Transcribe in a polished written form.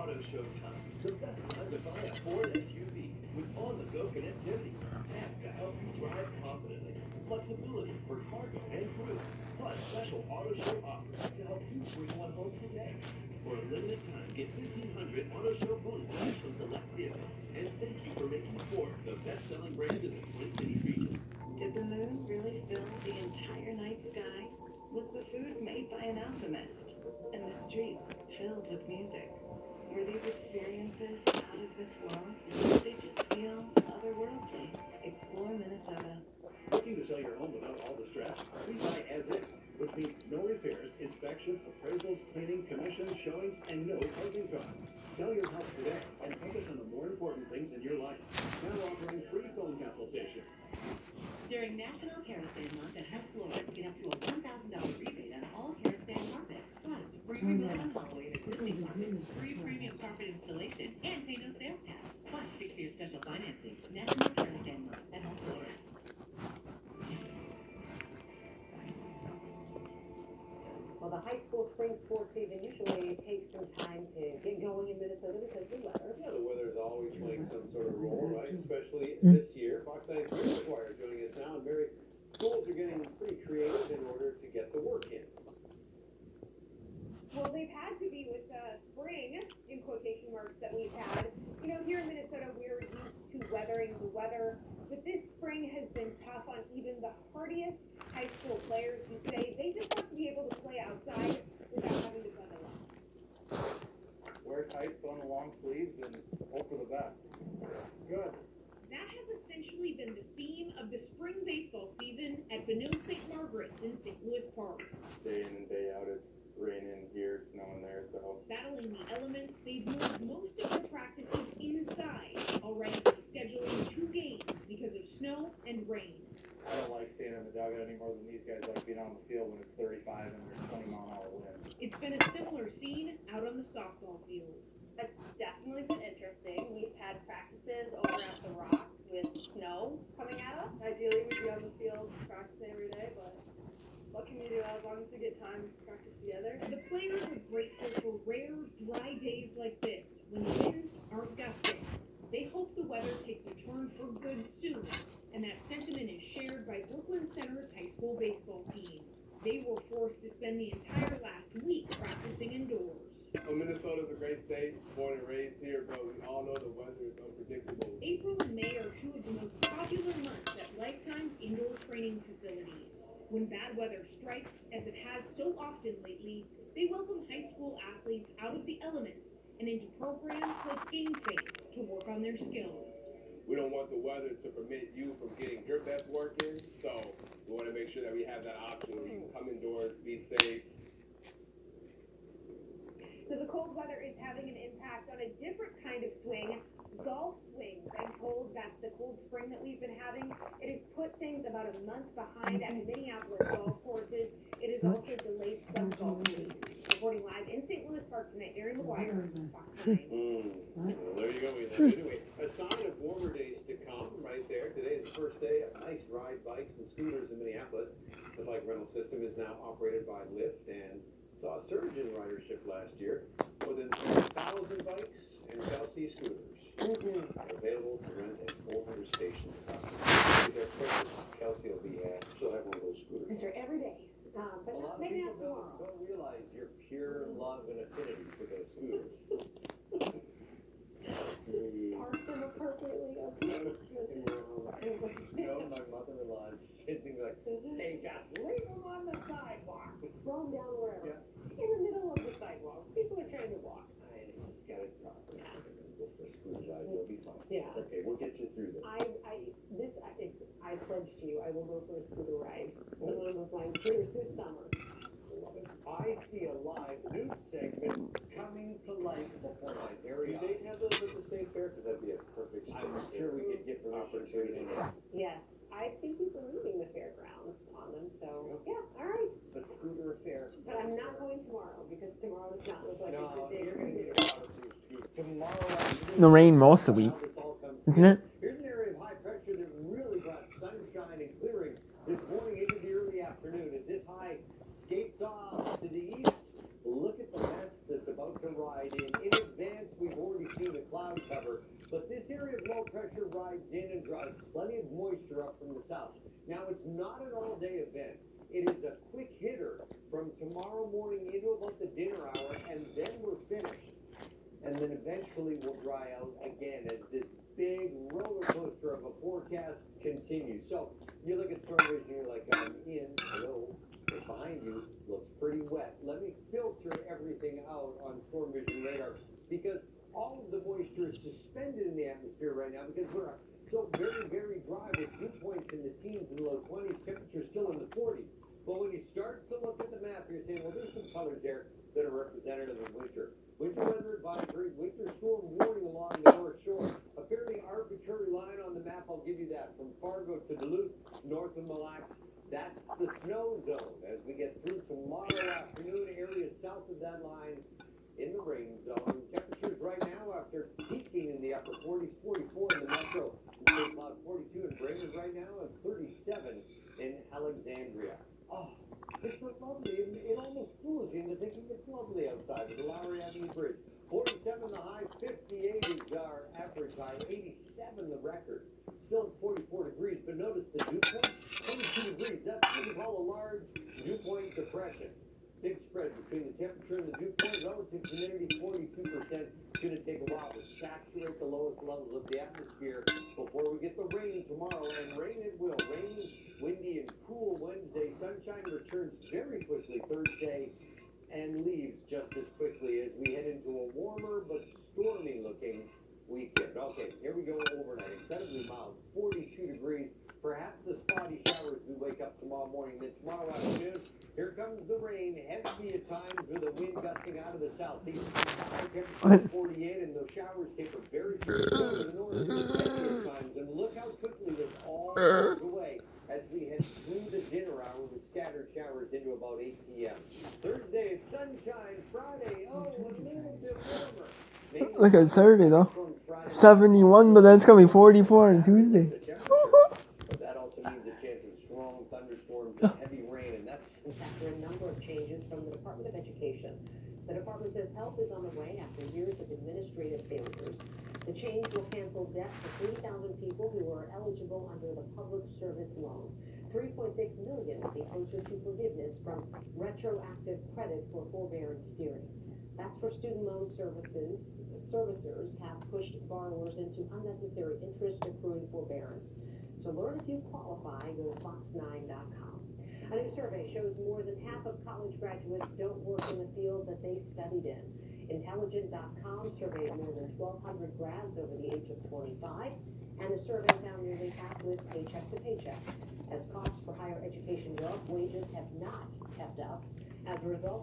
Auto Show time. The best time to buy a Ford SUV with on-the-go connectivity. Tech to help you drive confidently. Flexibility for cargo and crew. Plus special Auto Show offers to help you bring one home today. For a limited time, get 1,500 Auto Show bonus cash on select vehicles. And thank you for making Ford the best-selling brand in the Twin Cities region. Did the moon really fill the entire night sky? Was the food made by an alchemist? And the streets filled with music? Were these experiences out of this world? Or did they just feel otherworldly? Explore Minnesota. Looking to sell your home without all the stress? We buy as is, which means no repairs, inspections, appraisals, cleaning, commissions, showings, and no closing costs. Sell your house today and focus on the more important things in your life. Now offering free phone consultations. During National Kerosene Month at Hub Floors, get up to a $1,000 rebate on all Kerosene carpet. Plus, free removal on Holloway existing carpet, free premium carpet installation, and pay no sales tax. Plus, 6-year special financing. National Kerosene Month at Hub Floors. Well, the high school spring sports season usually takes some time to get going in Minnesota because of the weather. Yeah, the weather's always playing some sort of role, right? Especially this year. Fox 9 Career Choir joining us now, and Mary, schools are getting pretty creative in order to get the work in. Well, they've had to be with the spring, in quotation marks, that we've had. You know, here in Minnesota, we're used to weathering the weather, but this spring has been tough on even the hardiest high school players who say they just want to be able to play outside without having to weather up. Wear tights on the long sleeves and hope for the best. Good. That has essentially been the theme of the spring baseball season at Benilde St. Margaret's in St. Louis Park. Day in and day out, it's raining here, snowing there, so. Battling the elements, they've moved most of their practices inside, already scheduling 2 games because of snow and rain. I don't like staying in the dugout any more than these guys like being on the field when it's 35 and there's 20-mile-an-hour winds. It's been a similar scene out on the softball field. It's definitely been interesting. We've had practices over at the Rock with snow coming at us. Ideally, we'd be on the field practicing every day, but what can you do as long as we get time to practice together? The players are grateful for rare, dry days like this when the winds aren't gusting. They hope the weather takes a turn for good soon, and that sentiment is shared by Brooklyn Center's high school baseball team. They were forced to spend the entire last week practicing indoors. Well, Minnesota's a great state, born and raised here, but we all know the weather is unpredictable. April and May are 2 of the most popular months at Lifetime's indoor training facilities. When bad weather strikes, as it has so often lately, they welcome high school athletes out of the elements and into programs like Game Face to work on their skills. We don't want the weather to permit you from getting your best work in, so we want to make sure that we have that option where you can come indoors, be safe. So the cold weather is having an impact on a different kind of swing, golf swings. I'm told that the cold spring that we've been having, it has put things about a month behind at Minneapolis golf courses. It has also delayed some golf leagues. Reporting live in St. Louis Park tonight, Aaron McGuire, Fox 9. Well, there you go. Anyway, a sign of warmer days to come right there. Today is the first day of nice ride bikes and scooters in Minneapolis. The bike rental system is now operated by Lyft and saw a surge in ridership last year. More than 1,000 bikes and Kelsey scooters are available to rent at 400 stations across the country. Kelsey will be she'll have one of those scooters. It's her every day. But A lot of maybe people not tomorrow. don't realize your pure love and affinity for those scooters. Park them appropriately. No, my mother-in-law said things like, hey, just leave them on the sidewalk. Throw them down wherever. Yeah. In the middle of the sidewalk. People are trying to walk. I just got it properly. Go for a scooter ride, you'll be fine. Yeah. Okay, we'll get you through this. I pledge to you, I will go for a scooter ride. One of those lines here this summer. I see a live news segment coming to life before my very Do eyes. they have those at the state fair? Because that'd be a perfect I'm sure we could get permission to do that. Yes, I've seen people leaving the fairgrounds on them, so, yeah, all right. The scooter affair. But I'm not going tomorrow, because tomorrow does not look like a No, good day you're for gonna me. get a lot of your scooter. Tomorrow afternoon. The rain most of the week, How this all comes isn't it? Here's an area of high pressure that really brought sunshine and clearing this morning into the early afternoon. As this high skates off to the east, look at the mess that's about to ride in. In advance, we between the cloud cover. But this area of low pressure rides in and drives plenty of moisture up from the south. Now, it's not an all-day event. It is a quick hitter from tomorrow morning into about the dinner hour, and then we're finished. And then eventually we'll dry out again as this big roller coaster of a forecast continues. So you look at Storm Vision, you're like, I'm in, hello, but behind you looks pretty wet. Let me filter everything out on Storm Vision radar because all of the moisture is suspended in the atmosphere right now because we're so very, very dry with dew points in the teens and low 20s, temperatures still in the 40s. But when you start to look at the map, you're saying, well, there's some colors there that are representative of winter. Winter weather advisory, winter storm warning along the North Shore. A fairly arbitrary line on the map, I'll give you that. From Fargo to Duluth, north of Mille Lacs, that's the snow zone. As we get through tomorrow afternoon, areas south of that line in the rain zone. Temperatures right now after peaking in the upper 40s, 44 in the metro. St. Cloud 42 in Brainerd right now, and 37 in Alexandria. Oh, it's so lovely. It almost fools you into thinking it's lovely outside with the Lowry Avenue Bridge. 47 the high, 58 is our average high, 87 the record. Still at 44 degrees, but notice the dew point, 22 degrees. That's what we call a large dew point depression. Big spread between the temperature and the dew point. Relative humidity, 42%. It's going to take a while to saturate the lowest levels of the atmosphere before we get the rain tomorrow. And rain it will. Rainy, windy, and cool Wednesday. Sunshine returns very quickly Thursday and leaves just as quickly as we head into a warmer but stormy looking weekend. Okay, here we go overnight. Incredibly mild, 42 degrees. Perhaps the spotty showers we wake up tomorrow morning. Then tomorrow afternoon, here comes the rain, heavy at times with the wind gusting out of the southeast. High temperature 48, and those showers taper very quickly to the north, heavy at times. And look how quickly this all goes away as we head through the dinner hour with scattered showers into about 8 p.m. Thursday, it's sunshine. Friday, a little bit warmer. Look at Saturday though. 71, but then it's gonna be 44 on Tuesday. But that also means a chance of strong thunderstorms and heavy rain, and that's After a number of changes from the Department of Education. The department says help is on the way after years of administrative failures. The change will cancel debt for 3,000 people who are eligible under the public service loan. 3.6 million will be closer to forgiveness from retroactive credit for forbearance steering. That's for student loan services. Servicers have pushed borrowers into unnecessary interest accruing forbearance. To learn if you qualify, go to fox9.com. A new survey shows more than half of college graduates don't work in the field that they studied in. Intelligent.com surveyed more than 1,200 grads over the age of 25, and the survey found nearly half live paycheck to paycheck. As costs for higher education go up, wages have not kept up. As a result,